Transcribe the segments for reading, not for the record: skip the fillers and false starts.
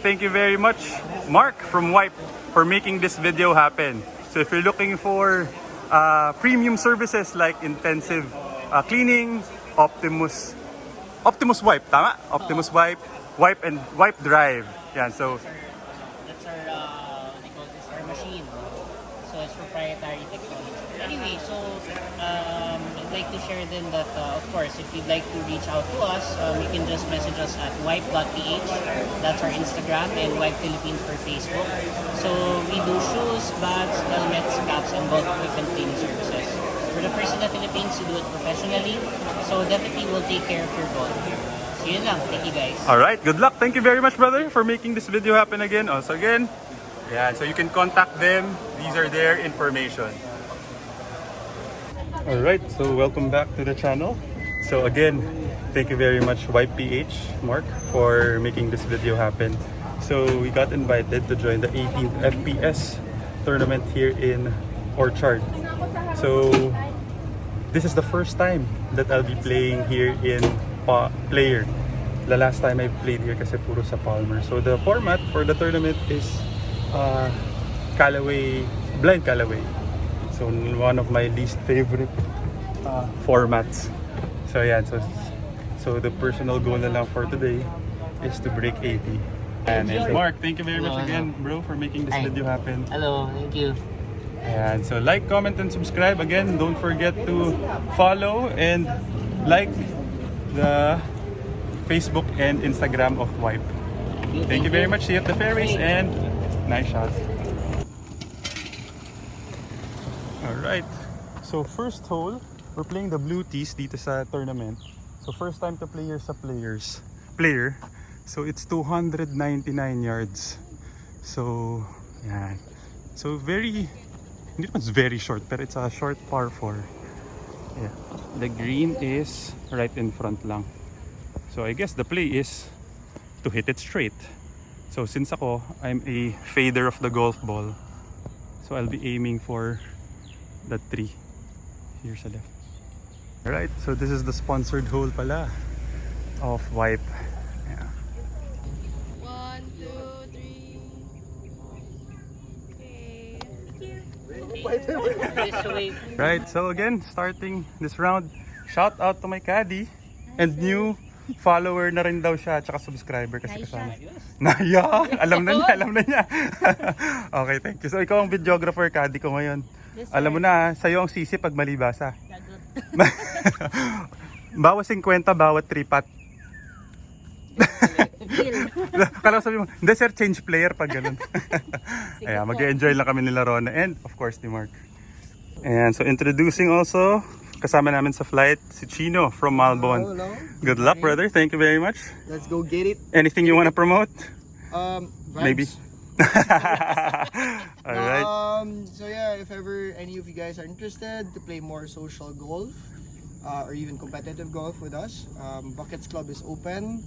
Thank you very much, Mark from Wipe, for making this video happen. So if you're looking for premium services like intensive cleaning, Optimus Wipe, tama? Optimus Wipe, Wipe and Wipe Drive. Yan, so That's our, what they call this, our machine. So it's proprietary technology. Anyway, so I'd like to share then that, of course, if you'd like to reach out to us, you can just message us at wipe.ph. That's our Instagram, and Wipe Philippines for Facebook. So we do shoes, bags, helmets, caps, and bulk equipment cleaning services. We're the first in the Philippines to do it professionally. So definitely we'll take care of your goal. So yun lang. Thank you guys. alright, good luck. Thank you very much, brother, for making this video happen again. Also again, yeah, so you can contact them. These are their information. Alright, so welcome back to the channel. So again, thank you very much, YPH, Mark, for making this video happen. So we got invited to join the 18th FPS tournament here in Orchard. So this is the first time that I'll be playing here in Player. The last time I played here kasi puro sa Palmer. So the format for the tournament is Callaway, Blind Callaway. So one of my least favorite formats. So yeah, so the personal goal na lang for today is to break 80. And Mark, thank you very much again, bro, for making this video happen. Hello, thank you. And so like, comment, and subscribe. Again, don't forget to follow and like the Facebook and Instagram of Wipe. Thank you very much. See you at the fairways and nice shot. Alright, so first hole, we're playing the Blue Tees dito sa tournament. So first time to play here sa player. So it's 299 yards. So, yeah. So hindi naman very short, pero it's a short par 4. Yeah. The green is right in front lang. So I guess the play is to hit it straight. So since I'm a fader of the golf ball, so I'll be aiming for that tree here sa left. Alright, so this is the sponsored hole pala of Wipe. Yeah. 1, 2, 3. Okay. Right, so again, starting this round, shout out to my caddy and new follower na rin daw siya, tsaka subscriber kasi kasama. Naya! Alam na niya. Okay, thank you. So ikaw ang videographer, caddy ko ngayon. Alam mo na, sa'yo ang sisi pag mali basa. Bawas 50, bawat 3-putt. Kala sabi mo, hindi sir, change player pag ganun. Ayan, mag-enjoy lang kami nila Rona and of course ni Mark. And so introducing also, kasama namin sa flight, si Chino from Malbon. Hello. Good luck, brother. Thank you very much. Let's go get it. Anything you want to promote? Vibes. Maybe. Alright. So yeah, if ever any of you guys are interested to play more social golf or even competitive golf with us, Buckets Club is open.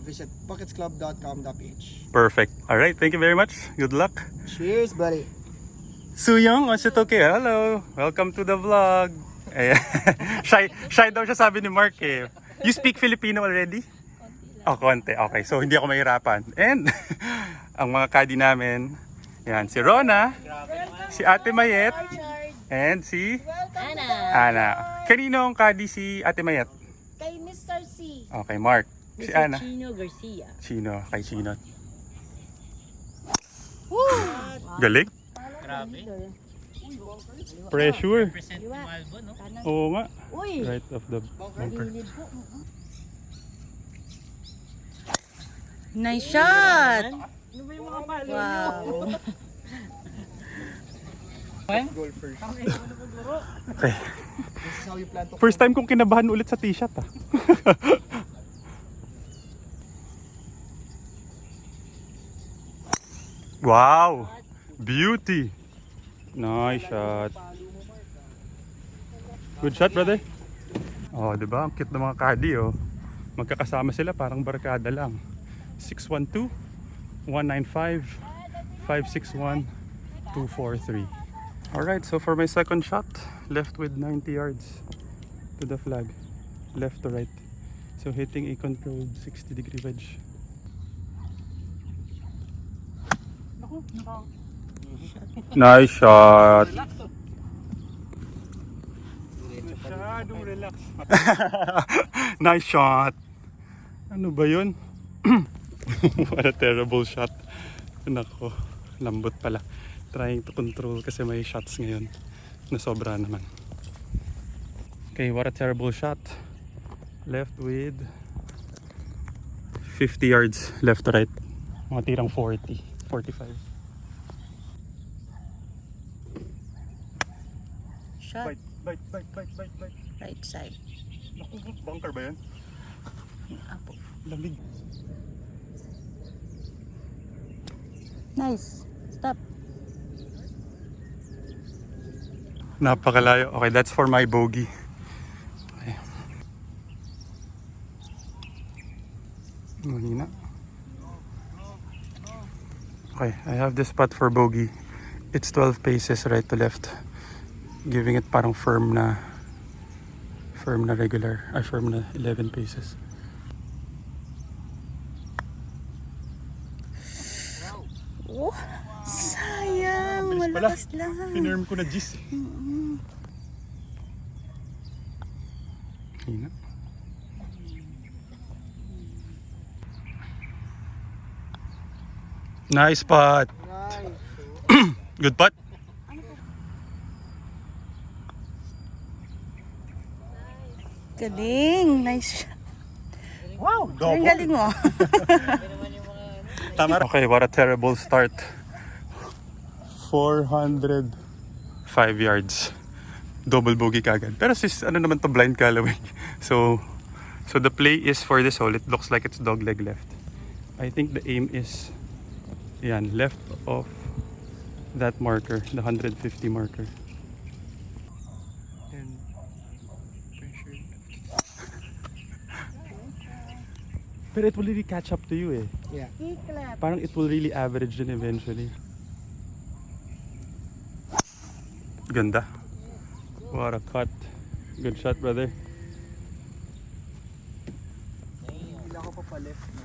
Visit bucketsclub.com.ph. Perfect. Alright, thank you very much. Good luck. Cheers, buddy. Suyong, what's it okay? Hello. Welcome to the vlog. Ayan. Shy daw siya, sabi ni Mark eh. You speak Filipino already? Oh, konti. Okay, so hindi ako mahirapan. And ang mga caddy namin, yan, si Rona, si Ate Mayet, and si Ana. Kanino ang caddy si Ate Mayet? Kay Mr. C. Okay, Mark. Si Ana. Chino Garcia. Chino, kay Chino. Woo! Galing. Grabe. Pressure. Present ni Malbo, no? Oo nga. Uy! Right of the bunker. Nice shot! Wow! Goal first. Okay. This is how you plan to. First time kong kinabahan ulit sa t-shirt ah. Wow! Beauty! Nice shot. Good shot, brother. Oh, di ba? Ang cute ng mga caddy, oh. Magkakasama sila, parang barkada lang. 612 195 561 243. Alright, so for my second shot, left with 90 yards to the flag. Left to right. So hitting a controlled 60-degree wedge. Nice shot. Masyadong relax. Nice shot. Ano ba yun? What a terrible shot. Nako, lambot pala. Trying to control kasi may shots ngayon na sobra naman. Okay, what a terrible shot. Left with 50 yards left to right. Mga tirang 40, 45. Shot. Bite. Right side. Naku, bunker ba yan? Apo. Lamig. Nice. Stop. Napakalayo. Okay, that's for my bogey. Okay. Mahina. Okay, I have this spot for bogey. It's 12 paces right to left. Giving it parang firm na regular. Firm na 11 paces. Oh, sayang. Bilis pala. Malakas lang. Pinirm ko na G's. Hina. Nice putt. Nice. Good putt. Galing. Nice shot. Wow, Ang galing mo. Tama. Okay, what a terrible start. 405 yards. Double bogey kagad. Pero sis, ano naman to, blind Callaway. So the play is for this hole. It looks like it's dog leg left. I think the aim is yan, left of that marker, the 150 marker. And pressure. Pero it will really catch up to you eh. Yeah. Parang it will really average din eventually. Ganda. What a cut. Good shot, brother. Hindi ako pa pa-left na.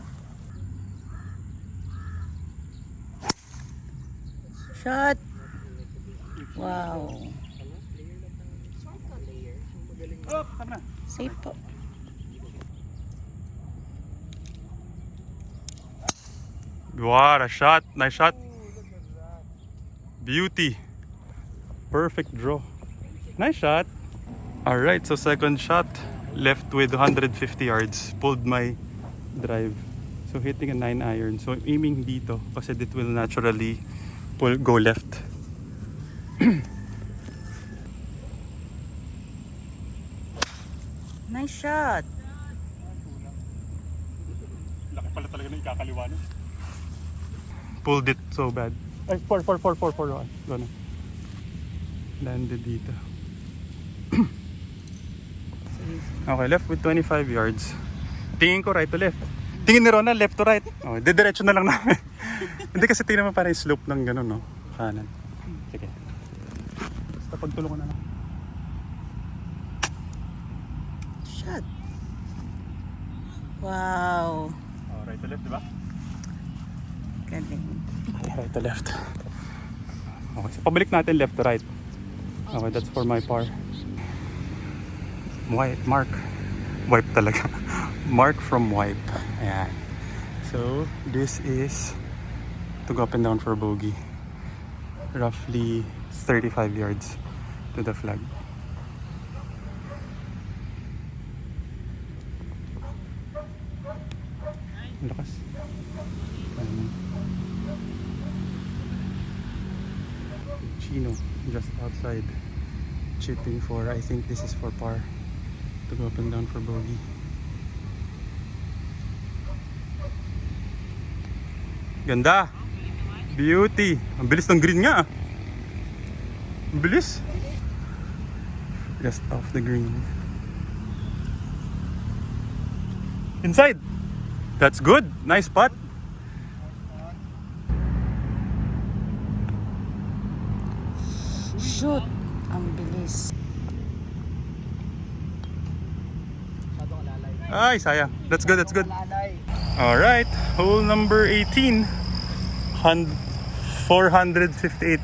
Shot. Wow. Oh, tama. Safe po. What a shot. Nice shot. Beauty. Perfect draw. Nice shot. Alright, so second shot. Left with 150 yards. Pulled my drive. So hitting a 9 iron. So aiming dito kasi it will naturally go left. Nice shot. Laki pala talaga na ikakaliwa niya. Pulled it so bad. Ay, 4. Gano. Landed dito. Okay, left with 25 yards. Tingin ko right to left. Tingin ni Ronald left to right. Oh, didiretso na lang namin. Hindi kasi tingnan mo parang yung slope ng gano'n, no? Kanan. Sige. Basta pagtulungan na lang. Shot. Wow. Oh, right to left, di ba? Galing. Right to left. Okay, so pabalik natin left to right. Okay, that's for my par. Mark. Wipe talaga. Mark from wipe. Ayan. So, this is to go up and down for bogey. Roughly 35 yards to the flag. Ang lakas. Ayan. Chino just outside, chipping for, I think this is for par, to go up and down for bogey. Ganda. Beauty. Ang bilis ng green nga. Ang bilis. Just off the green. Inside. That's good. Nice putt. Shoot. Ang bilis. Ay, sayang. That's good. Lalay. Alright, hole number 18. 458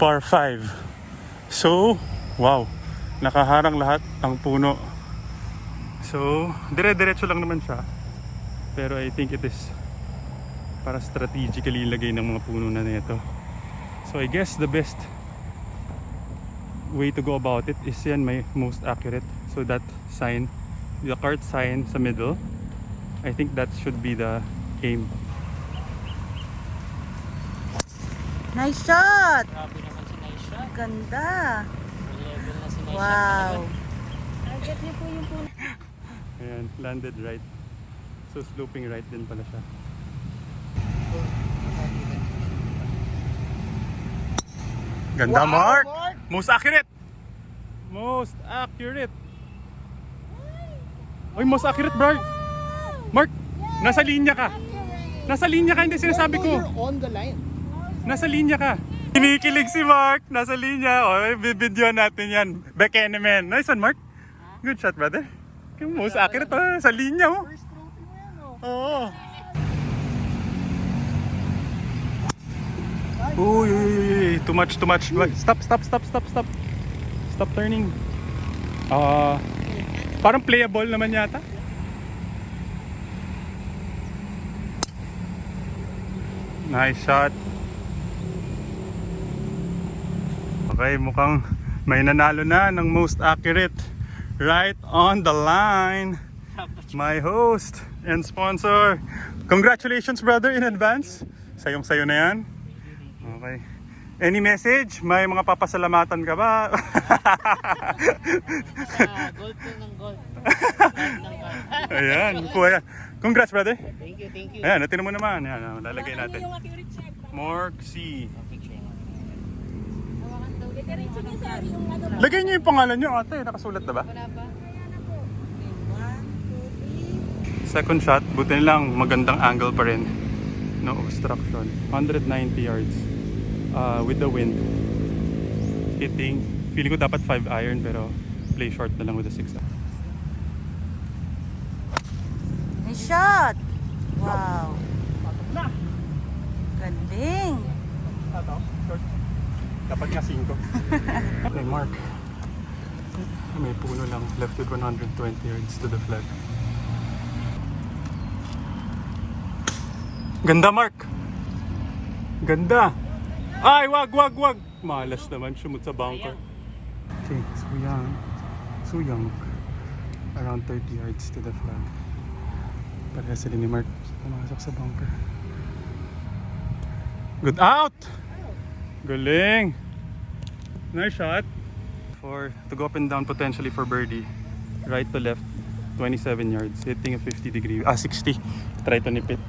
par 5. So, wow. Nakaharang lahat ang puno. So, dire-diretso lang naman siya. Pero I think it is para strategically ilagay ng mga puno na nito. So I guess the best way to go about it is yan may most accurate. So that sign, the cart sign sa middle, I think that should be the aim. Nice shot! Grabe naman si Nice Shot. Ganda! Level na si Nice Shot. Wow! Target niyo po yung puno. Ayan, landed right. So sloping right din pala siya. Ganda, Wow, Mark! Mark! Most accurate! Most accurate! Uy, most accurate, bro! Mark! Nasa linya ka! Nasa linya ka, hindi sinasabi ko! You're on the line. Nasa linya ka! Kinikilig si Mark! Nasa linya! O, bibidyo natin yan. Bekenemen! Nice one, Mark! Good shot, brother! Most accurate, sa linya, oh! First trophy mo yan, oh. Oo. Uy, uy, uy, uy, too much, too much. Stop, stop, stop, stop, stop. Stop turning. Parang playable naman yata. Nice shot. Okay, mukhang may nanalo na ng most accurate. Right on the line. My host and sponsor. Congratulations, brother, in advance. Sayong-sayo na yan. Okay. Any message? May mga papasalamatan ka ba? Gold po ng gold. Gold ng gold. Ayan. Kuya. Congrats, brother. Thank you, thank you. Ayan, natin mo naman. Ayan, lalagay natin. Mark C. Lagay niyo yung pangalan niyo, ate. Nakasulat na ba? Second shot, buti lang magandang angle pa rin. No obstruction. 190 yards. With the wind hitting. Feeling ko dapat 5 iron pero play short na lang with the 6. Nice shot! Wow! Ganding! Dapat nga 5. Okay, Mark. May puno lang. Left with 120 yards to the flag. Ganda, Mark! Ganda! Ay, wag, wag, wag! Malas naman, sumut sa bunker. Okay, Suyang. Around 30 yards to the flag. Parehas sila ni Mark. Pumasok sa bunker. Good out! Galing! Nice shot. To go up and down potentially for birdie. Right to left, 27 yards. Hitting a 50 degree, 60. Try to nip it.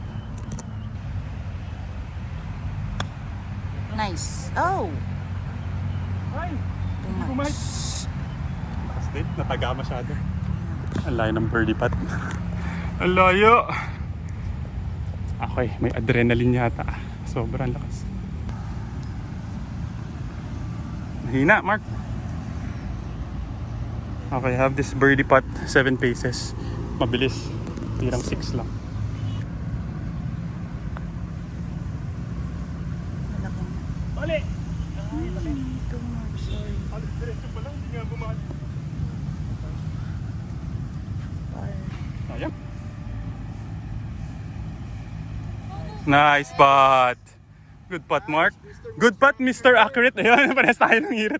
Nice! Oh! Ay! Too much. Lakas din, nataga masyado. Ang layo ng birdie putt. Ang layo! Okay, may adrenaline yata. Sobrang lakas. Mahina, Mark. Okay, have this birdie putt, 7 paces. Mabilis. Tirang 6 lang. Malaking. Bali! Too much. Sorry. Alis diretso pa lang, hindi nga bumali. Ayan. Nice putt. Good putt, Mark. Good putt, Mr. Accurate. Ayan, parehas tayo ng hirit.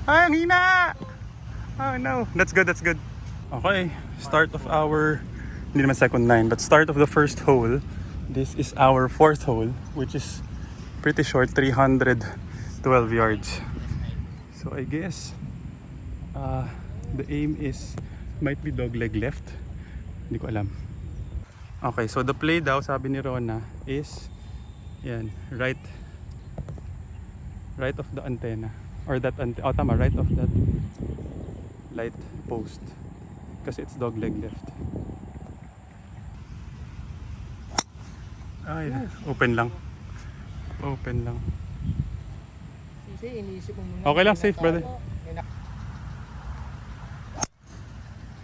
Ay, ang hina! Oh no, that's good, that's good. Okay, start of our, hindi naman second 9, but start of the first hole. This is our 4th hole, which is pretty short, 312 yards. So I guess the aim is, might be dogleg left. Hindi ko alam. Okay, so the play daw, sabi ni Rona, is yan, right of the antenna. Or that antenna, oh tama, right of that light post. Kasi it's dog leg left. Ay, open lang. Open lang. Kasi iniisip mo muna. Okay lang, safe brother.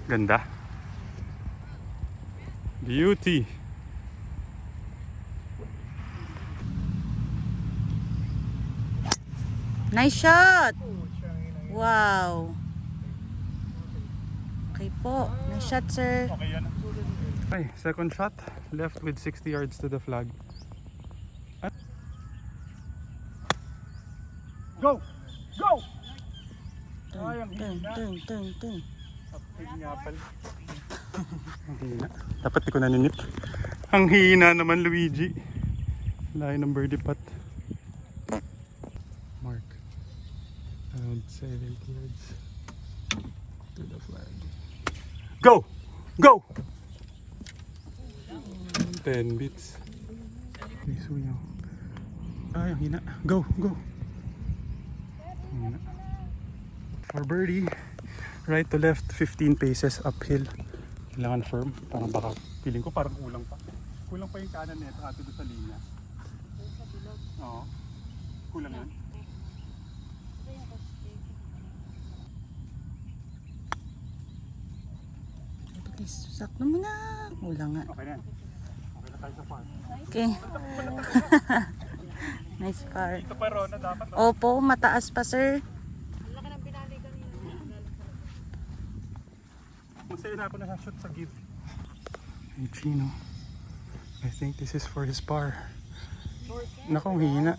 Ganda. Beauty. Nice shot! Wow! Okay po. Nice shot, sir. Okay yan. Okay, second shot. Left with 60 yards to the flag. Go! Go! Turn. Ang hina. Dapat di ko naninip. Ang hina naman, Luigi. Layo ng birdie putt. Mark. Around 70 yards to the flag. Go! Go! 10 beats. Okay, so yun. Ay, ang hina. Go! Go! Ang hina. For birdie, right to left, 15 paces uphill. Kailangan firm. Parang baka, feeling ko parang kulang pa. Kulang pa yung kanan nito ato doon sa linya. Oo. Kulang yan. Sakto mo na. Kulang nga. Okay na yan. Okay na tayo sa par. Okay. Nice par. Ito pa Rona dapat. Opo, mataas pa, sir. Masaya na ako nakashoot sa give. Hey Chino. I think this is for his par. Naku, ang hina.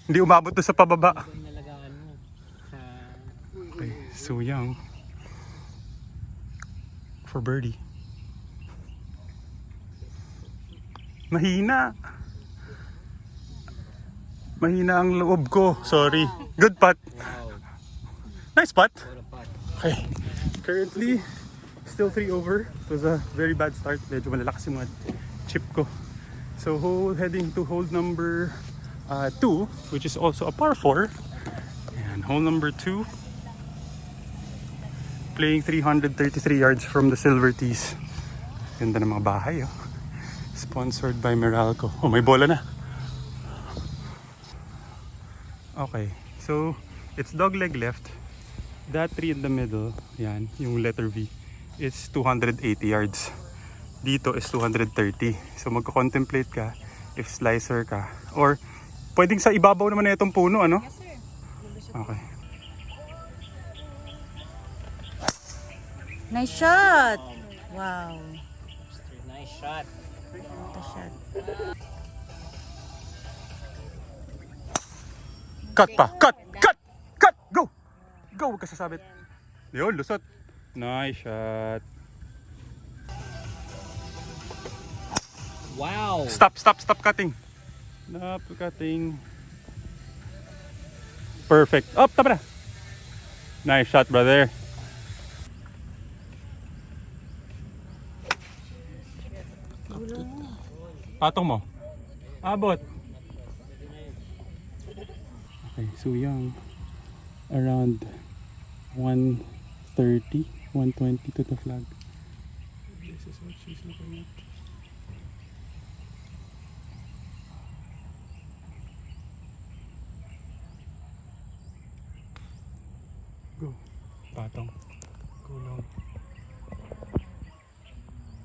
Hindi umabot to sa pababa. Nalagaan mo. Okay, so young. For birdie. Mahina. Mahina ang loob ko. Sorry. Good putt. Nice putt. Okay. Currently, still 3 over. It was a very bad start. Medyo malalakas yung mga chip ko. So, heading to hole number 2, which is also a par 4. And hole number 2. Playing 333 yards from the Silver Tees. Ganda ng mga bahay, oh. Sponsored by Meralco. Oh, may bola na. Okay, so it's dogleg left. That tree in the middle, yan, yung letter V, is 280 yards. Dito is 230. So magko-contemplate ka if slicer ka. Or pwedeng sa ibabaw naman na itong puno, ano? Yes, sir. Okay. Nice shot! Wow. Nice shot. Nice shot. Cut pa! Cut! Cut! Cut! Go! Go! Huwag ka sasabit. Yun, lusot. Nice shot. Wow! Stop cutting. Stop cutting. Perfect. Up, tama na. Nice shot, brother. Patong mo. Abot. Okay, so young. Around 130, 120 to the flag. This is what she's looking at. Go. Patong. Kulong.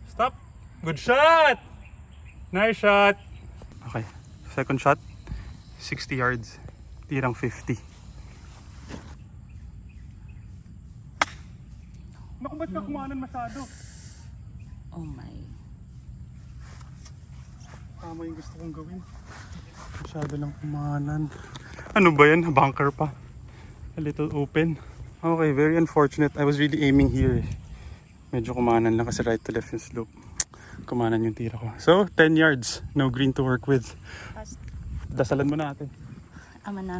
Stop. Good shot. Nice shot. Okay. Second shot. 60 yards. Tirang 50. Naku, ba't ka kumanan masyado? Oh my. Tama yung gusto kong gawin. Masyado lang kumanan. Ano ba yan? Bunker pa. A little open. Okay, very unfortunate. I was really aiming here. Medyo kumanan lang kasi right to left yung slope. Kumanan yung tira ko. So, 10 yards. No green to work with. Dasalan mo natin. Ama na.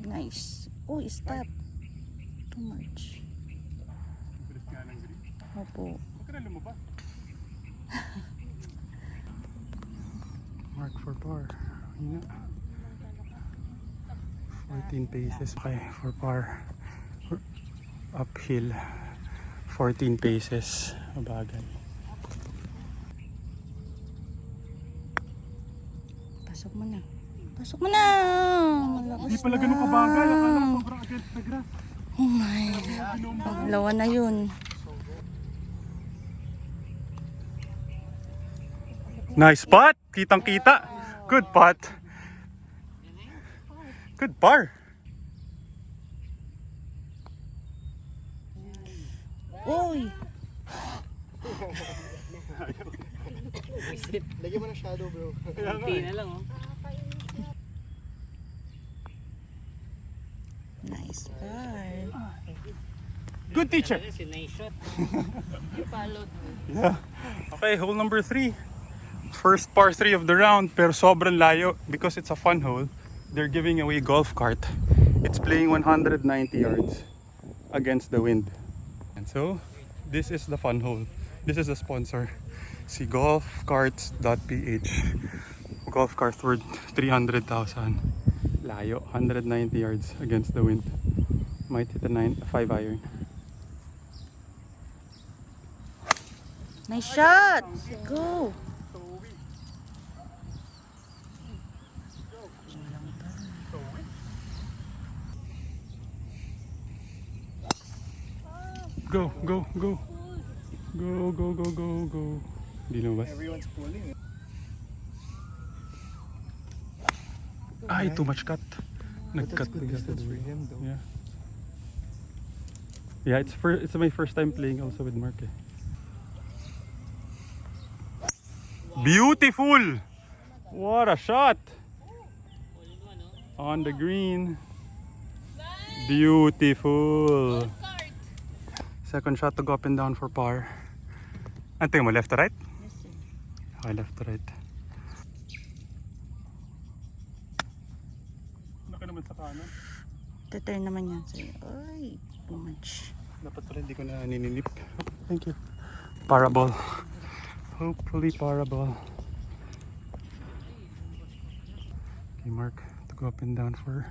Nice. Oh, stop. Too much. Bilis nga ng green. Opo. Huwag ka na lumabas. Mark for par. Hina. 14 paces. Okay, for par. Uphill. 14 paces. Mabagal. Pasok mo na. Pasok mo na! Malakas Hindi pala na. ganun kabagal. Akala ko sobrang against the grass. Oh my. Paglawa na yun. Nice putt! Kitang-kita. Good putt. Good par. Uy! Lagyan mo ng shadow, bro. Hindi na lang, oh. Nice par. Good teacher. Kasi nice shot. You followed me. Yeah. Okay, hole number 3. First par 3 of the round, pero sobrang layo because it's a fun hole. They're giving away golf cart. It's playing 190 yards against the wind. And so, this is the fun hole. This is the sponsor. Si golfcarts.ph. Golf cart worth 300,000. Layo, 190 yards against the wind. Might hit a 5 iron. Nice shot! Go! Go, go, go. Go, go, go, go, go. Di lumabas. Everyone's pulling. Ay, too much cut. But Nag-cut that's good bigla. distance for him, though. Yeah. Yeah, it's my first time playing also with Mark. Eh. Beautiful! What a shot! On the green. Beautiful. Second shot to go up and down for par. Ante mo, left to right? Okay, left to right. Laki naman sa kanan. Tuturn naman yan sa'yo. Ay, too much. Dapat pala hindi ko na nininip. Thank you. Parabol. Hopefully parabol. Okay, Mark to go up and down for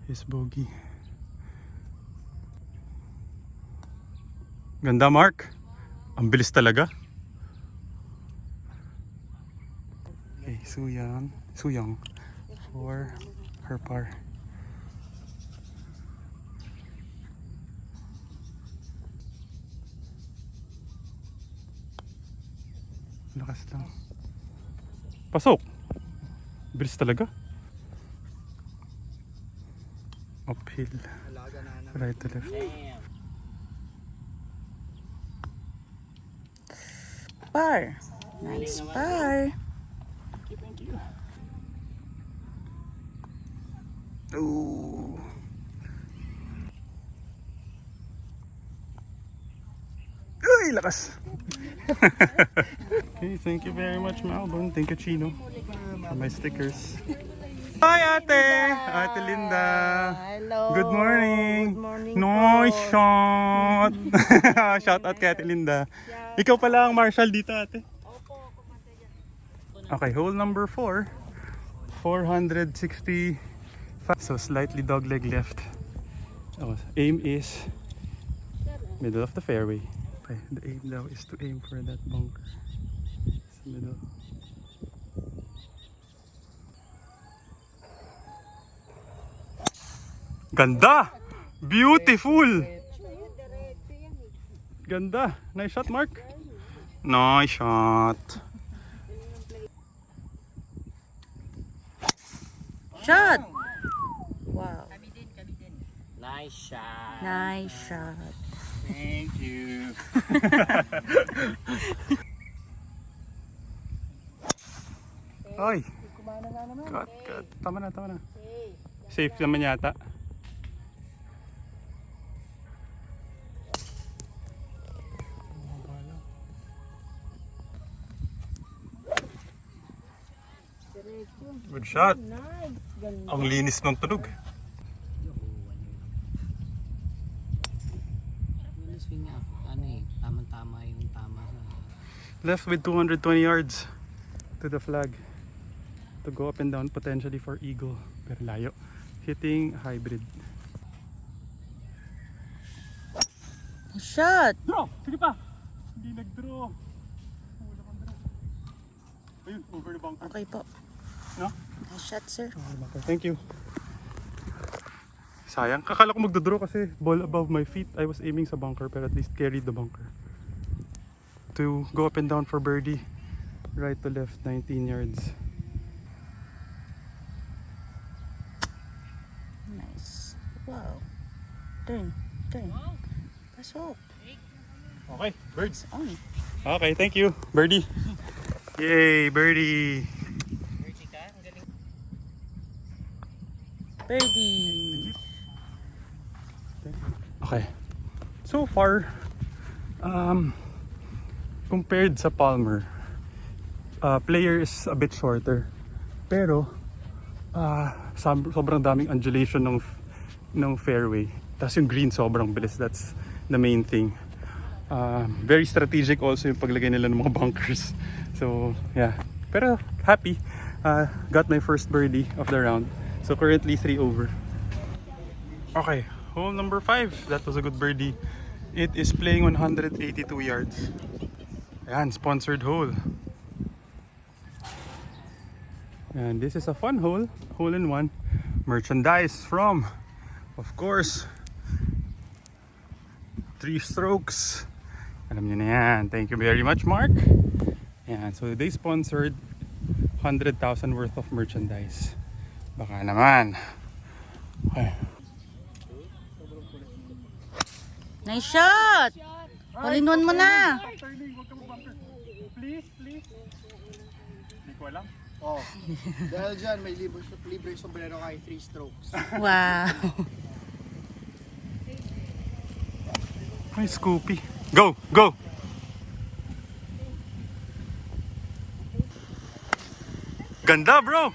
his bogey. Ganda, Mark. Ang bilis talaga. Okay, Suyang for her par. Lakas lang. Pasok. Bilis talaga. Uphill. Right to left. Damn. Par. Nice par. Thank you. Ooh. Uy, lakas. Okay, thank you very much, Malbon. Thank you, Chino, for my stickers. Hi, Ate! Ate Linda. Hello. Good morning. Good morning Nice po. shot. Shout out kay Ate Linda. Ikaw pala ang marshal dito, Ate. Okay, hole number 4. 465. So slightly dogleg left. Oh, aim is middle of the fairway. Okay, the aim now is to aim for that bunker. Sa middle. Ganda! Beautiful! Ganda! Nice shot, Mark. Nice shot. Shot! Wow. Nice shot. Nice shot. Thank you. Ay. Cut. Tama na. Safe naman yata. Good shot. Ang linis ng tunog. Swing nga. Ano eh, tamang-tama yung tama sa... Left with 220 yards to the flag to go up and down potentially for eagle. Pero layo. Hitting hybrid. Shot! Draw! Sige pa! Hindi nag-draw. Wala kang draw. Ayun, over the bunker. Okay po. No? Nice shot, sir. Thank you. Sayang, kakala ko magdodraw kasi ball above my feet. I was aiming sa bunker pero at least carried the bunker. To go up and down for birdie. Right to left, 19 yards. Nice. Wow. Turn. Pasok. Okay, birds. On. Okay, thank you. Birdie. Yay, birdie. Birdie ka? Ang galing. Birdie. Okay. So far, compared sa Palmer, player is a bit shorter. Pero, sobrang daming undulation ng fairway. Tapos yung green sobrang bilis. That's the main thing. Very strategic also yung paglagay nila ng mga bunkers. So, yeah. Pero, happy. Got my first birdie of the round. So, currently 3 over. Okay, hole number 5. That was a good birdie. It is playing 182 yards. Ayan, sponsored hole. And this is a fun hole. Hole in one. Merchandise from, of course, 3 Strokes. Alam niyo na yan. Thank you very much, Mark. Ayan, so they sponsored 100,000 worth of merchandise. Baka naman. Okay. Nice shot! All-in-one mo na! Turning, huwag ka mag-bunker. Please, please. Hindi ko alam. Oh. Dahil dyan, may libre sombrero kay 3 Strokes. Wow! Ay, Scoopy. Go! Go! Ganda, bro!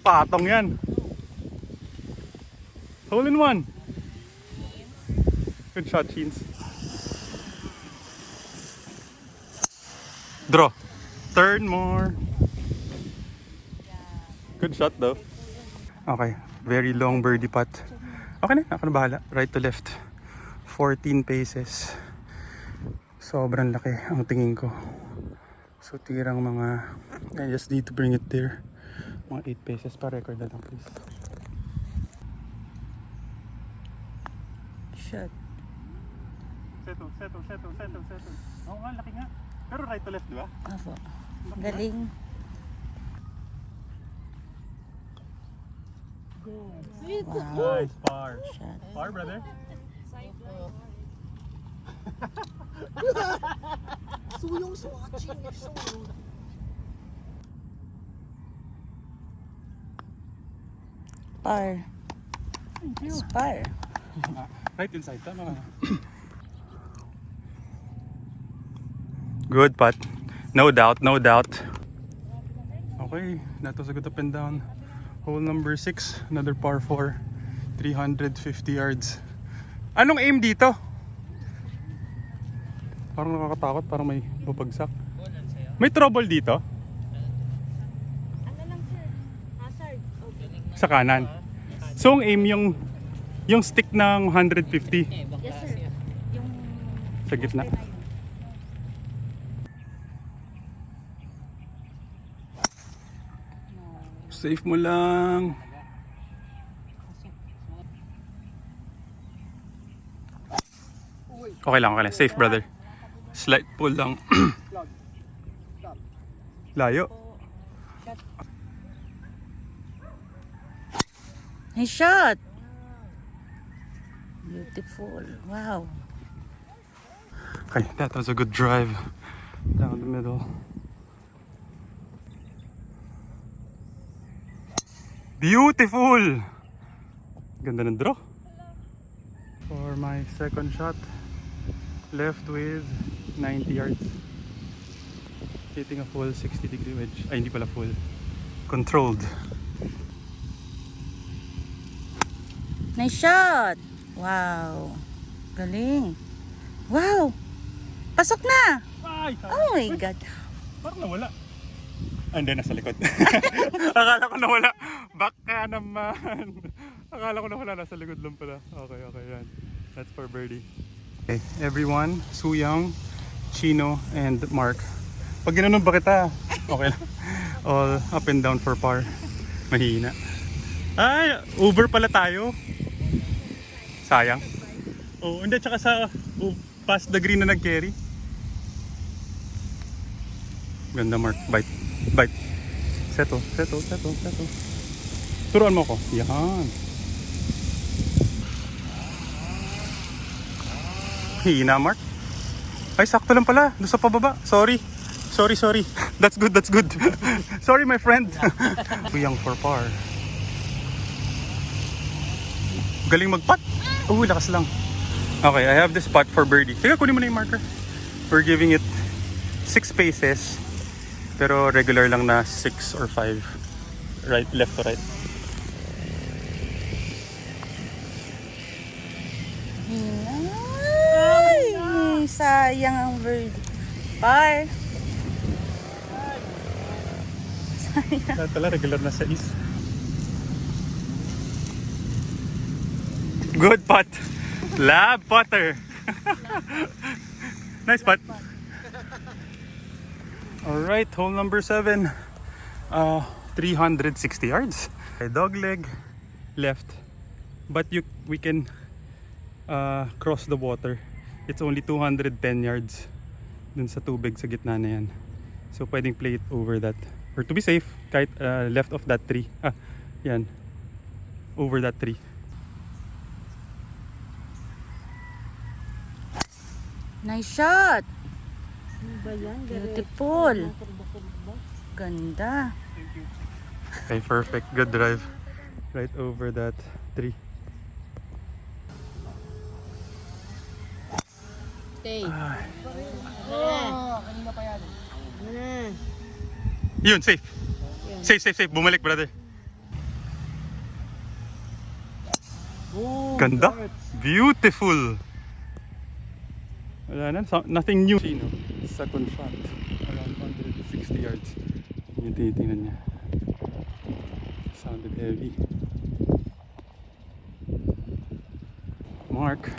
Patong yan. Hole in one. Good shot, Sheens. Draw. Turn more. Good shot though. Okay, very long birdie putt. Okay na, ako na bahala. Right to left. 14 paces. Sobrang laki ang tingin ko. So tirang mga, I just need to bring it there. Mga 8 paces pa, record na lang please. Shot. Settle. Oo nga, laki nga. Pero right to left, di ba? Apo. Galing. Wow. Nice par. Shot. Par, brother. Suyong swatching. Suyong. Par. Thank you. Par. Right inside, tama ka. Good putt. No doubt, no doubt. Okay, that was a good up and down. Hole number 6, another par 4. 350 yards. Anong aim dito? Parang nakakatakot, parang may babagsak. May trouble dito? Ano lang sir? Hazard. Okay. Sa kanan. So ang aim yung stick ng 150 Yes sir. Yung sa gitna. Safe mo lang. Okay lang. Safe, brother. Slight pull lang. Layo. nice shot. Beautiful. Wow. Okay, that was a good drive down the middle. Beautiful! Ganda ng draw. For my second shot, left with 90 yards. Hitting a full 60-degree wedge. Ay, hindi pala full. Controlled. Nice shot. Wow. Galing. Wow. Pasok na. Ay! Oh my God. Parang nawala. And then nasa likod. Akala ko nawala. Baka naman. Akala ko nawala. Nasa likod lang pala. Okay, yan. That's for birdie. Okay, everyone. Suyang, Chino, and Mark. Pag ginanon ba kita? Okay lang. All up and down for par. Mahina. Ay, over pala tayo. Sayang. Oh, hindi. Tsaka sa past the green na nag-carry. Ganda, Mark. Bite. Bite. Settle. Turuan mo ko. Yan. Hina, Mark. Ay, sakto lang pala. Doon sa pababa. Sorry. That's good. Sorry, my friend. Kuyang for par. Galing mag-putt. Lakas lang. Okay, I have this putt for birdie. Sige, kunin mo na yung marker. We're giving it 6 paces. Pero regular lang na 6 or 5. Right, left to right. Ay, sayang ang bird. Par. Lahat pala regular na 6. Good putt. Lab putter. Nice putt. Alright, hole number 7. 360 yards. Okay, dog leg left. But we can cross the water. It's only 210 yards dun sa tubig sa gitna na yan. So pwedeng play it over that. Or to be safe, kahit left of that tree. Yan. Over that tree. Nice shot. Beautiful. Ganda. Okay, perfect. Good drive. Right over that tree. Stay. Kanina pa yan. Yun, safe. Safe. Bumalik, brother. Ganda. Beautiful. Wala na, nothing new. Second shot. Around 160 yards. Yung tinitingnan niya. Sounded heavy. Mark.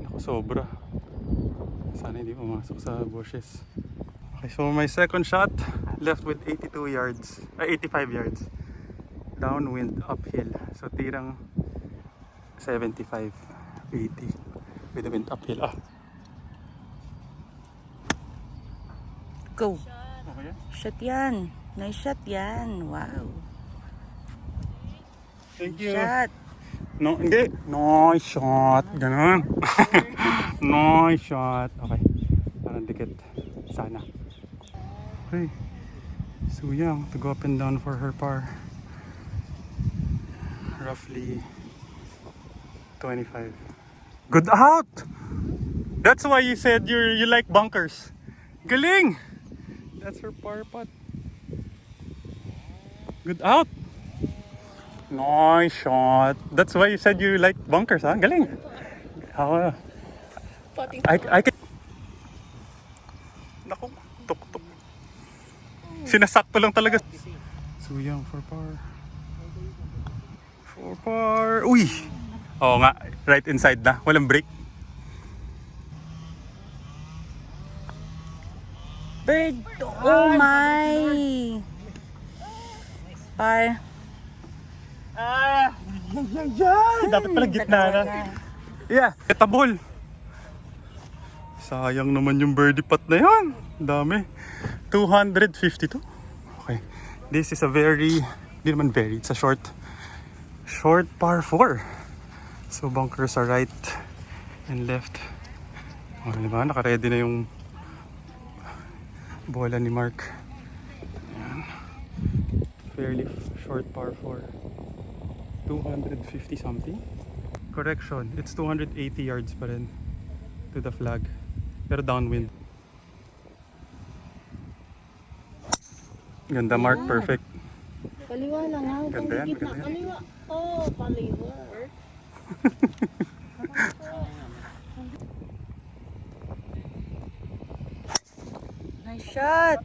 Naku, sobra. Sana hindi pumasok sa bushes. Okay, so my second shot left with 82 yards. 85 yards. Downwind, uphill. So tirang 75, 80 with the wind uphill. Go. Okay. Shot yan. Nice shot yan. Wow. Thank you. Shot. No, hindi. Nice shot. Ganun. Nice shot. Okay. Parang dikit. Sana. Okay. So Young to go up and down for her par. Roughly 25. Good out! That's why you said you like bunkers. Galing! That's her par putt. Good out! Nice shot. That's why you said you like bunkers, huh? Galing. I can... Naku, tuk-tuk. Sinasakto lang talaga. So Young for par. For par. Uy! Oo nga, right inside na. Walang break. Bird. Oh my. Par. Dapat pala gitna na. Yeah, getable. Sayang naman yung birdie putt na yun. Dami. 252. Okay. This is a very, hindi naman very, it's a short par 4. So bunkers are right and left. Oh, diba? Naka-ready na yung bola ni Mark. Ayan. Fairly short par 4. 250 something. Correction, it's 280 yards pa rin to the flag. Pero downwind. Ganda, Mark, perfect. Paliwa lang ha. Ganda yan, ganda yan. Paliwa. Oh, paliwa. Nice shot.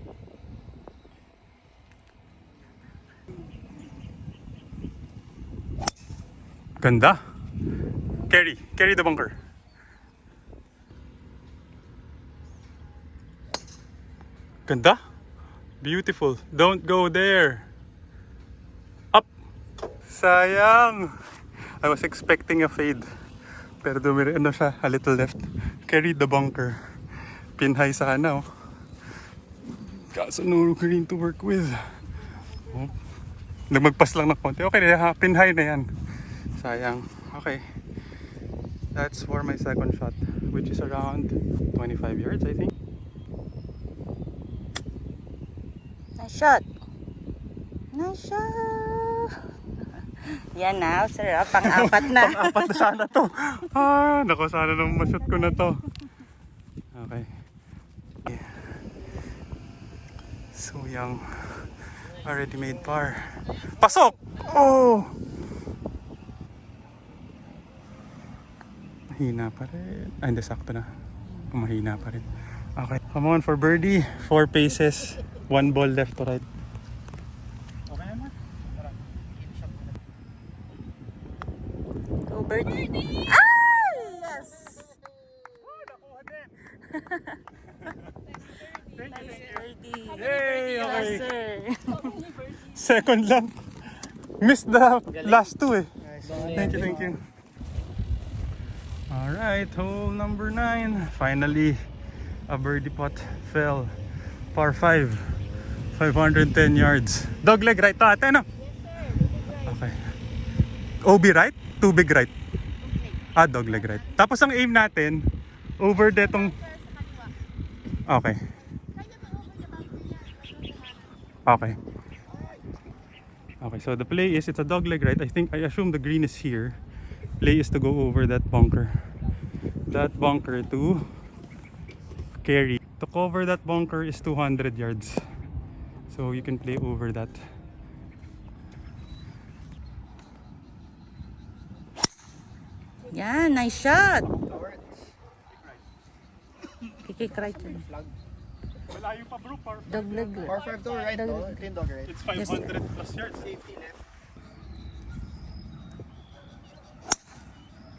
Ganda. Carry the bunker. Ganda. Beautiful. Don't go there. Up. Sayang. I was expecting a fade. Pero dumiri, ano siya, a little left. Carry the bunker. Pin high sana, oh. Kaso no green to work with. Oh. Nagmagpas lang ng konti. Okay na, pin high na yan. Sayang. Okay. That's for my second shot, which is around 25 yards, I think. Nice shot. Nice shot. Yan na, sarap. Pang-apat na. Pang-apat na sana to. Naku, sana nang ma-shoot ko na to. Okay. So yung already made par. Pasok! Oh! Mahina pa rin. Ay, hindi, sakto na. Mahina pa rin. Okay. Come on for birdie. 4 paces. 1 ball left to right. Okay naman. Go birdie. Ah! Yes! Birdie. Hey, okay. Yes, sir. Second lang. Missed the last two eh. Thank you. Alright, hole number 9. Finally, a birdie putt fell. Par 5. 510 yards. Dogleg right to ate, no? Okay. OB right? Tubig right? Dogleg right. Tapos ang aim natin, over detong... Okay. Okay, so the play is, it's a dogleg right. I assume the green is here. Play is to go over that bunker. That bunker to carry. To cover that bunker is 200 yards. So you can play over that. Yan, nice shot. Kikik right. Malayo pa bro, Dog leg. Par 5 to right, no? Clean dog right. It's 500 plus yards. Safety left.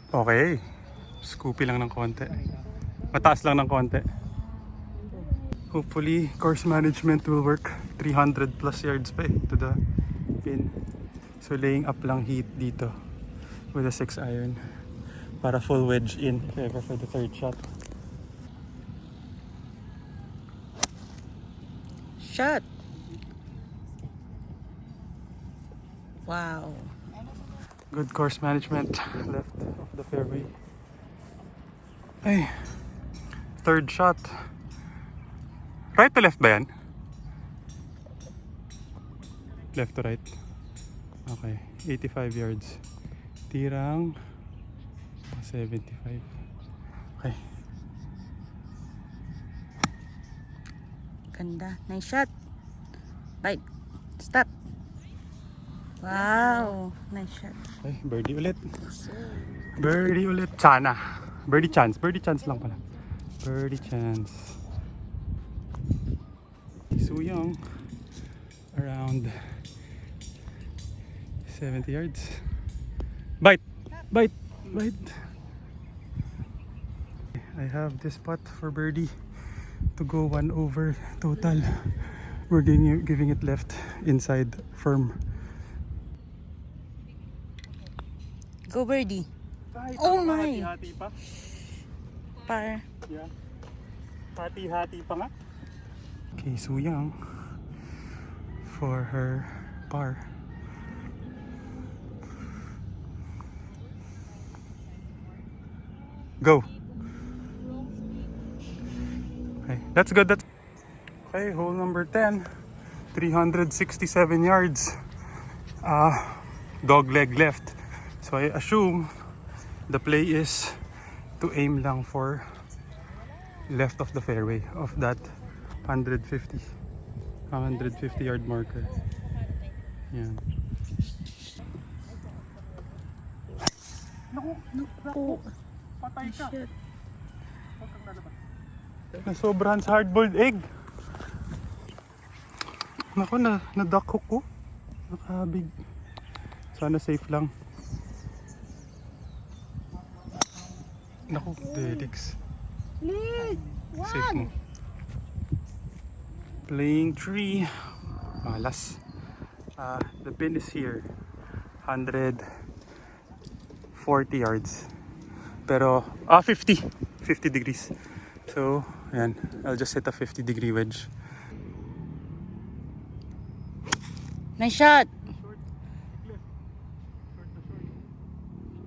Okay. Scoopy lang ng konti. Mataas lang ng konti. Hopefully, course management will work. 300 plus yards pa to the pin. So laying up lang heat dito with a 6 iron para full wedge in if ever for the third shot. Shot. Wow. Good course management left of the fairway. Ay, third shot. Right to left ba yan? Left to right. Okay, 85 yards. Tirang 75. Okay. Ganda. Nice shot. Right. Stop. Wow. Nice shot. Okay, birdie ulit. Birdie ulit. Sana. Birdie chance. Birdie chance lang pala. Birdie chance. Suyong. Around 70 yards. Bite. Bite. Bite. I have this putt for birdie to go 1 over total. We're giving it left inside firm. Go birdie. Oh my. Hati-hati pa. Par. Yeah. Hati-hati pa nga. Okay, Suyang for her par. Go. Okay, that's good. That's okay. Hole number 10, 367 yards. Dog leg left. So I assume the play is to aim lang for left of the fairway of that 150 yard marker. Yan. Naku. Patay ka. Shit. Nasobrahan sa hard-boiled egg. Naku, na-duck hook ko. Nakabig. Sana safe lang. Naku, Delix. Safe mo. Playing 3. Malas. The pin is here. 140 yards. Pero, 50 degrees. So, Ayan, I'll just hit a 50-degree wedge. Nice shot.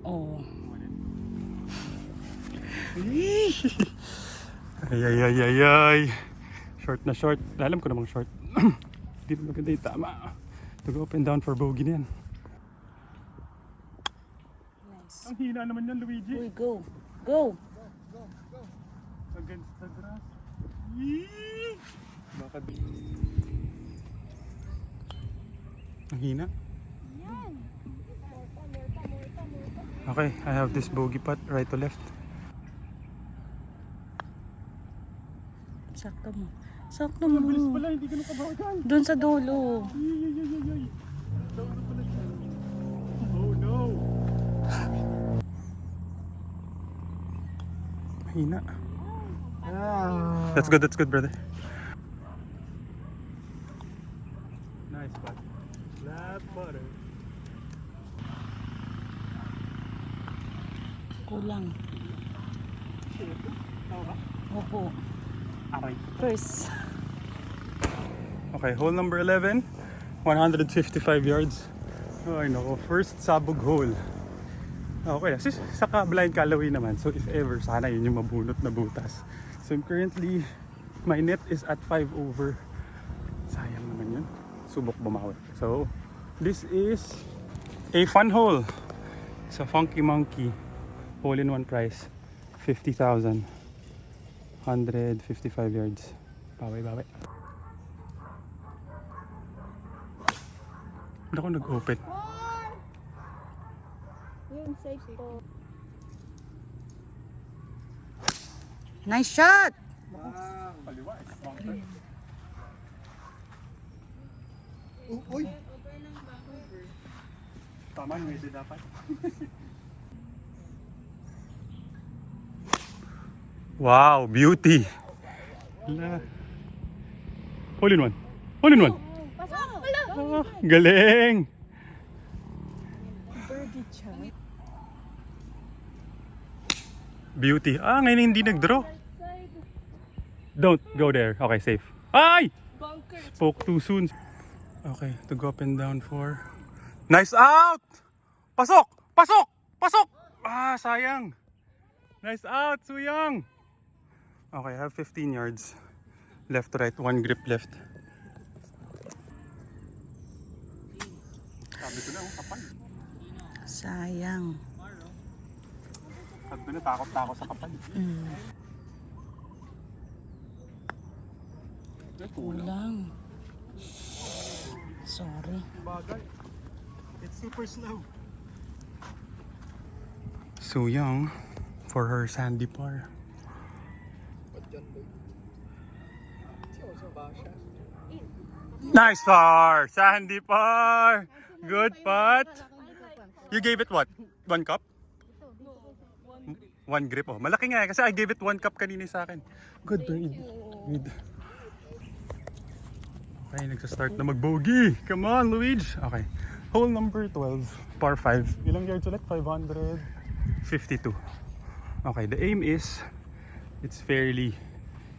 Oh. Ay. Short na short. Alam ko namang short. Hindi na maganda yung tama. To go up and down for bogey na yan. Nice. Ang hina naman yan, Luigi. Uy, go. Go. Against the grass. Yee! Baka ang hina. Okay, I have this bogey putt right to left. Sakto mo. Sakto Ang bilis mo. pala, hindi ganun kabawagan. Doon sa dulo. Ay. Down na pala siya. Oh no. Mahina. That's good brother. Nice putt. Flat butter. Kulang. Opo. Aray. First. Okay, hole number 11. 155 yards. Ay nako, first sabog hole. Okay, sa blind Callaway naman. So if ever, sana yun yung mabunot na butas. So currently, my net is at 5 over. Sayang naman yun. Subok bumawi. So, this is a fun hole. Sa Funky Monkey. Hole-in-one price. 50,000. 155 yards. Bawi. Hindi ako nag-open. Yung safe po. Nice shot! Uy! Tama, hindi dapat. Wow, beauty! Hole in one! Ah, galing! Beauty. Ah, ngayon hindi nag-draw. Don't go there. Okay, safe. Ay! Spoke too soon. Okay, to go up and down for... Nice out! Pasok! Ah, sayang. Nice out, Suyang. Okay, I have 15 yards. Left to right, one grip left. Sabi ko na, kapal. Sayang. Sabi ko na, takot sa kapal. Kulang. Sorry. Bagay. It's super slow. Suyang for her sandy par. Nice par! Sandy par! Good putt! You gave it what? 1 cup? 1 grip. Oh. Malaki nga kasi I gave it 1 cup kanina sa akin. Good bird. Good. Okay, nagsa-start na mag-bogey. Come on, Luigi. Okay. Hole number 12, par 5. Ilang yards ulit? 552. Okay, the aim is, it's fairly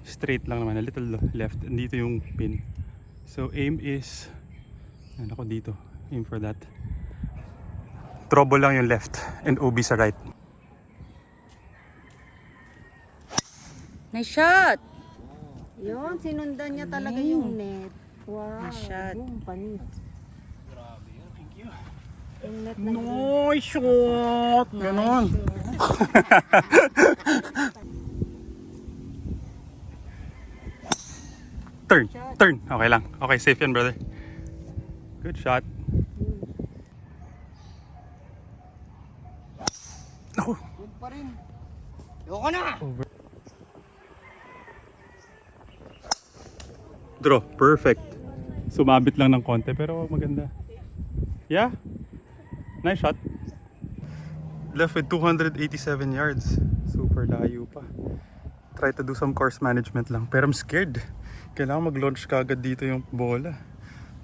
straight lang naman. A little left. Dito yung pin. So, aim is, ano ko dito? Aim for that. Trouble lang yung left and OB sa right. Nice shot! Yun, sinundan niya talaga yung net. Wow. Nice shot. Boom, panis. Thank you. Yung net na Nice shot! Ganon. Turn. Okay lang. Okay, safe yan, brother. Good shot. Oh, Good pa rin. Yoko na! draw. Perfect. Sumabit lang ng konti pero maganda. Yeah. Nice shot. Left with 287 yards. Super layo pa. Try to do some course management lang. Pero I'm scared. Kailangan mag-launch kagad dito yung bola.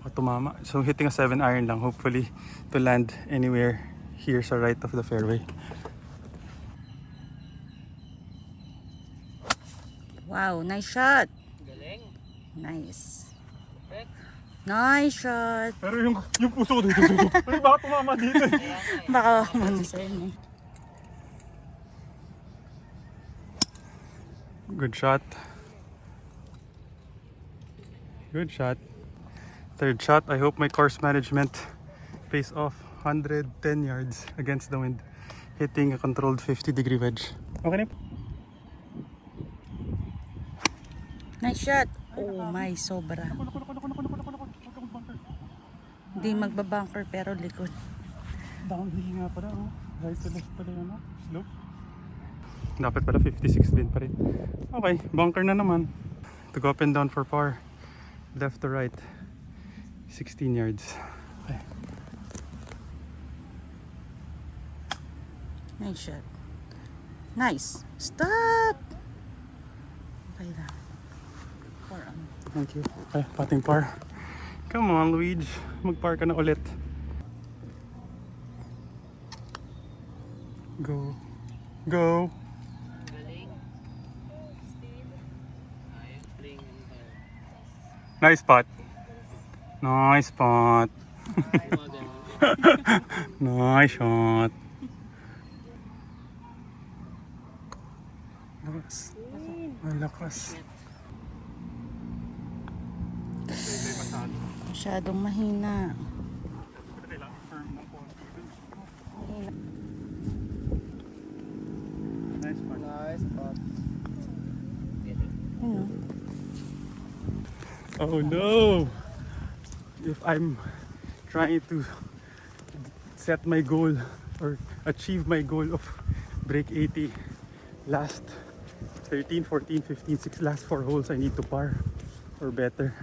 Baka tumama. So hitting a 7 iron lang. Hopefully to land anywhere here sa right of the fairway. Wow, nice shot. Galing. Nice. Perfect. Nice shot. Pero yung puso ko dito. Ay, baka tumama dito. Baka manisern eh. Good shot. Good shot. Third shot. I hope my course management pays off. 110 yards against the wind. Hitting a controlled 50-degree wedge. Okay na. Nice shot. Oh my, sobra. Hindi magbabunker pero likod. Downhill nga pala, oh. Right to left pala yun, oh. Slope. Dapat pala 56 din pa rin. Okay, bunker na naman. To go up and down for par. Left to right. 16 yards. Okay. Nice shot. Nice. Stop! Okay lang. For Thank you. Okay, pating par. Come on, Luigi. Mag-par ka na ulit. Go. Go. Galing. Ayun, playing yung ball. Nice spot. Nice spot. Magaling. Nice shot. Lakas. Malakas. masyadong mahina. Nice spot. Nice spot. Ano? Oh no! If I'm trying to set my goal or achieve my goal of break 80 last 13, 14, 15, 6 last 4 holes, I need to par or better.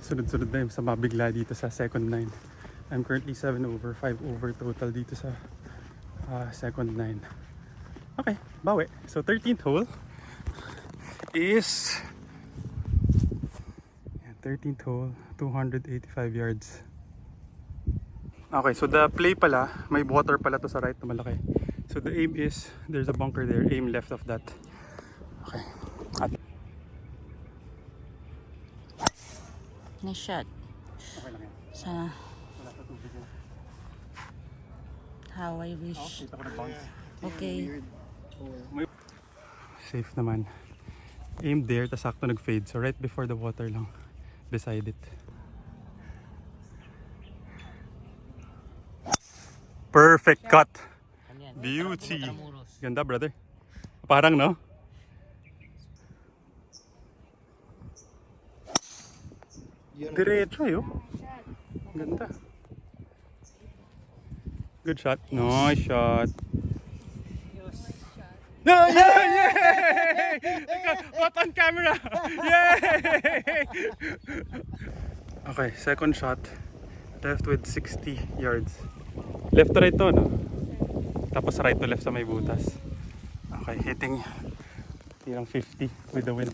Sunod-sunod na yung sa mabigla dito sa second 9. I'm currently 7 over, 5 over total dito sa second 9. Okay, bawi. So 13th hole is 13th hole, 285 yards. Okay, so the play pala, may water pala to sa right na malaki. So the aim is, there's a bunker there, aim left of that. Okay. Nice shot. Okay lang yan. Sa Wala sa tubig yan. how I wish. Kita ko nag-bounce. Okay. Safe naman. Aim there, tas sakto nag-fade. So right before the water lang. Beside it. Perfect cut. Ganyan. Beauty. Tramuros. Ganda, brother. Parang, no? Diretso, yo. Ganda. Good shot. Nice shot. No, yay! Caught on camera! Yay! Okay, second shot. Left with 60 yards. Left to right to, no? Tapos right to left sa may butas. Okay, hitting tirang 50 with the wind.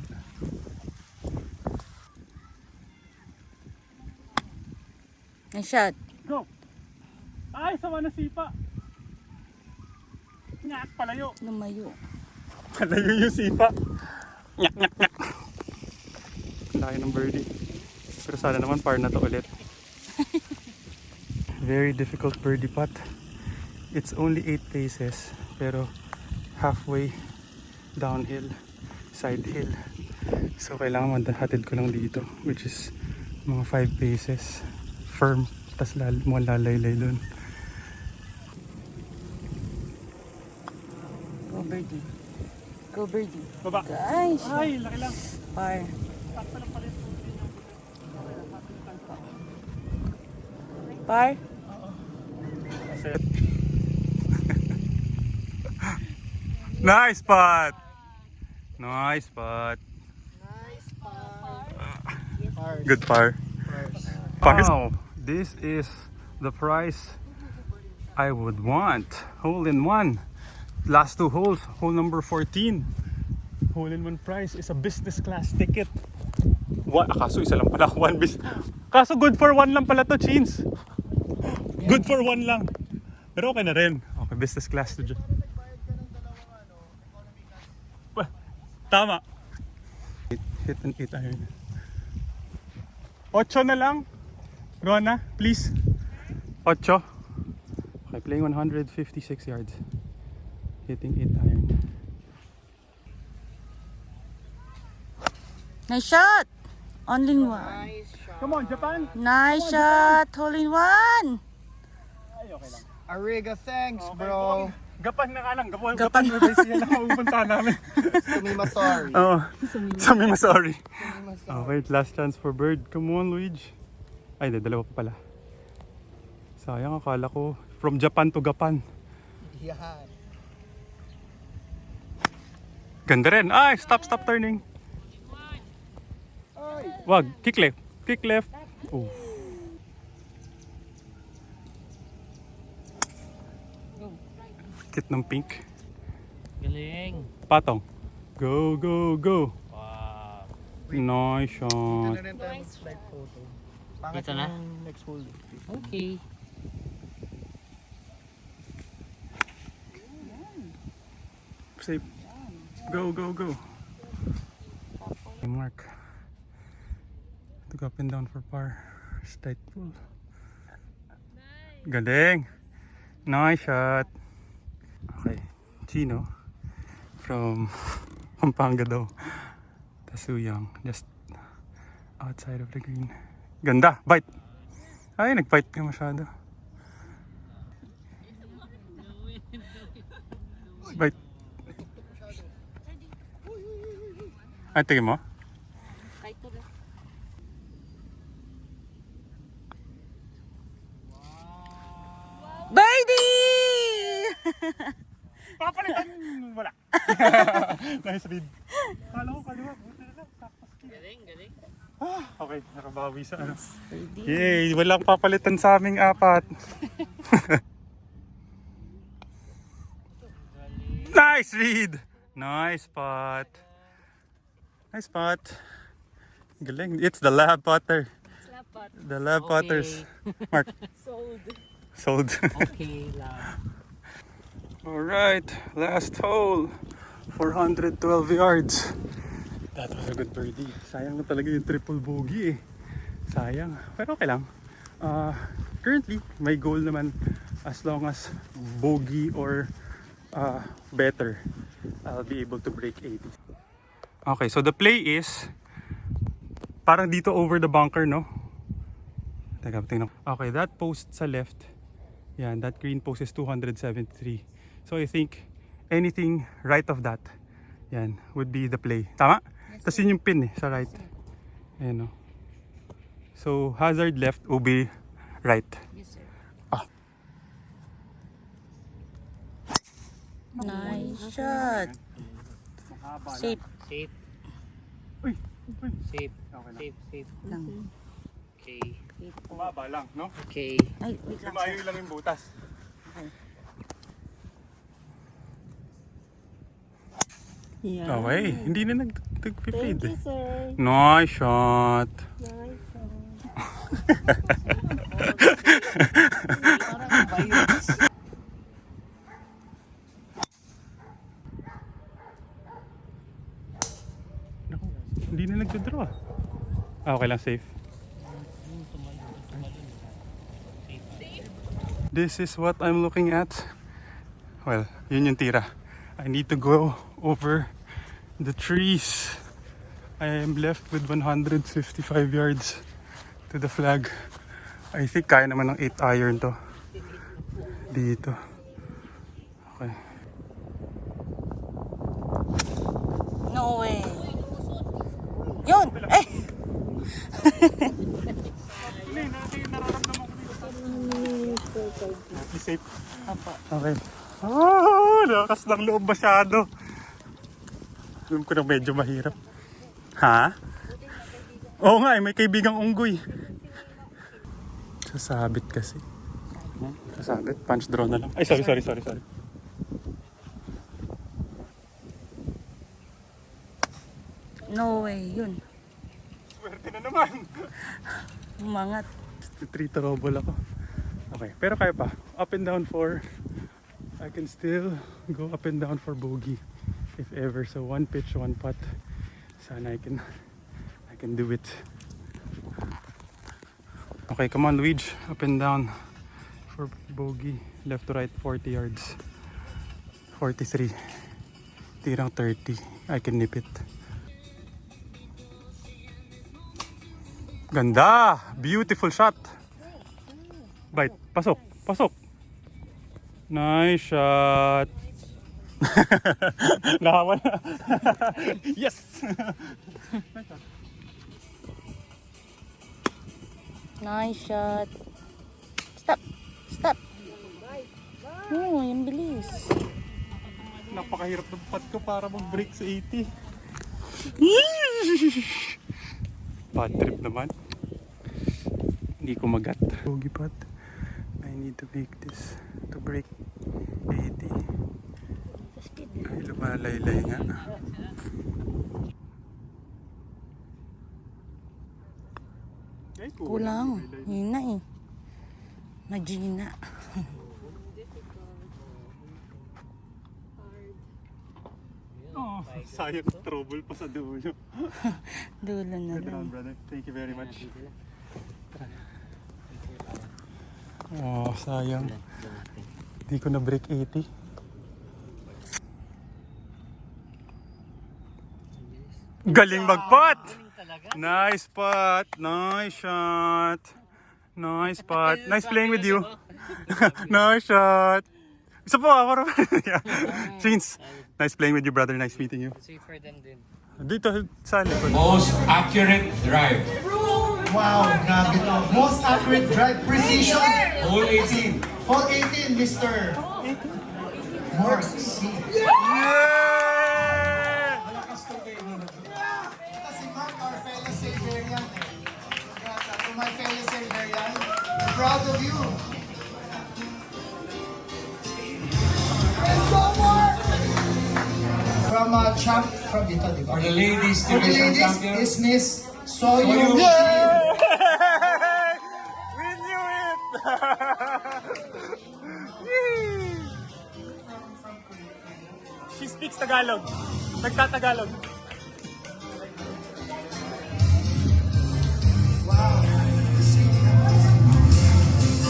Nice shot. Go! Ay, sama na sipa! Nyak, palayo! Lumayo. Palayo yung sipa! Nyak, nyak, nyak! Laki ng birdie. Pero sana naman par na to ulit. Very difficult birdie putt. It's only 8 paces, pero halfway downhill, side hill. So kailangan hatid ko lang dito, which is mga 5 paces. Firm, tas mo lalaylay dun. Go birdie. Go birdie. Baba! Guys. Ay, laki lang! Par. Par. Nice spot! Nice spot! Nice spot. Good par. Wow, this is the price I would want. Hole in one. Last 2 holes, hole number 14. Hole in one price is a business class ticket. Kaso isa lang pala, Kaso good for 1 lang pala to, Chins. Good for 1 lang. Pero okay na rin. Okay, business class to dyan. Tama. hit an 8 iron. 8 na lang. Rona, please. 8. Okay, playing 156 yards. Hitting 8 iron. Nice shot! Only one. Nice shot. Come on, Japan! Nice shot! Hole in one! Ay, okay lang. Ariga, thanks, Okay, bro. Gapan na nga lang. Gapan na guys. Yan ang pupuntahan namin. Sumima sorry. Oo. Sabi mo sorry. Sumima sorry. Oh, wait, last chance for bird. Come on, Luigi. Ay, hindi, dalawa pa pala. Sayang, akala ko from Japan to Gapan. Yan. Ganda rin. Ay, stop turning. Wag, kick left. Kick left. Oh. Kit ng pink. Galing. Patong. Go, go, go. Wow. Nice shot. Ano rin tayo slide photo. Pangit Dito na? yung next hole. Okay. Safe. Go, go, go. Mark. To go up and down for par. Straight pull. Galing. Nice shot. Okay. Chino. From Pampanga daw. Tasuyang. Just outside of the green. Ganda. Bite. Ay, nag-bite ka masyado. Bite. Ay, tingin mo? Birdie! Papalitan! Wala. Nice read. Kala ko kaliwa. Buti na lang. Galing, galing. Okay, nakabawi sa ano. Yay! Walang papalitan sa aming apat. Nice read! Nice spot. Nice spot. Galing. It's the lab putter. The lab putters. Mark. Sold. Okay lang. Alright, last hole. 412 yards. That was a good birdie. Sayang na talaga yung triple bogey eh. Sayang. Pero okay lang. Currently, my goal naman as long as bogey or better, I'll be able to break 80. Okay, so the play is parang dito over the bunker, no? Teka, tingnan. Okay, that post sa left. Yan, that green post is 273. So I think anything right of that, yan, would be the play. Tama? Tapos yun yung pin eh, sa right. Ayan, no? So hazard left, OB right. Yes, sir. Ah. Nice shot. Safe Safe. Uy, uy. Safe. Okay lang. Safe. lang. Okay. Kumaba lang, no? Okay. Ay, wait lang. Lumayo lang yung butas. Yeah. Okay, hindi na nag-fade eh. Sir. Nice shot. Nice. Parang virus. Naku, hindi na nagdodraw. Okay lang, safe. This is what I'm looking at. Well, yun yung tira. I need to go over the trees. I am left with 155 yards to the flag. I think kaya naman ng 8 iron to. Dito. Okay. No way. Yun! Eh! Be safe. Apa. Okay. Ah, lakas ng loob masyado. Alam ko na medyo mahirap. Ha? Oo nga, may kaibigang unggoy. Sasabit kasi. Sasabit? Punch draw na lang. Ay, sorry. No way. Yun. Swerte na naman. Umangat. 3 trouble ako. Okay, pero kaya pa. Up and down 4. I can still go up and down for bogey. If ever. So one pitch, one putt. Sana I can can do it. Okay, come on, Luigi. Up and down for bogey. Left to right, 40 yards. 43. Tirang 30. I can nip it. Ganda! Beautiful shot. Bite. Pasok. Pasok. Nice shot. Nakawan na. Yes! Nice shot. Stop. Stop. Oh, yung bilis. Napakahirap ng putt ko para mag-break sa 80. Bad trip naman. Hindi ko magat. Bogey putt. I need to make this to break 80. Ay, lumalaylay nga. Ay, Kulang. Hina eh. Magina. Oh, sayang trouble pa sa dulo. Dulo na Good lang. round, brother. Thank you very much. Oh, sayang. Hindi ko na break 80. Galing mag-putt! Nice putt! Nice shot! Nice putt! Nice playing with you! Nice shot! Isa po ako. Yeah. Chins! Nice playing with you, brother. Nice meeting you. Let's wait for them din. Dito sa likod. Most accurate drive. Wow, grabe to. Most accurate drive precision. Hole 18. Hole 18, Mr. Mark C. Yeah! Kasi Mark, our fellow Saverian. Congrats to my fellow Saverian. Proud of you. Let's go, Mark! From dito, di ba? For the ladies, For the division ladies, champion. is Miss Soyu. Yay! We knew it! Yay! She speaks Tagalog. Nagtatagalog.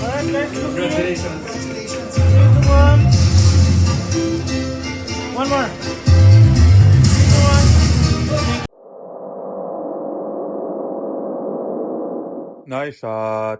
Alright guys, Congratulations. one more. Nice shot.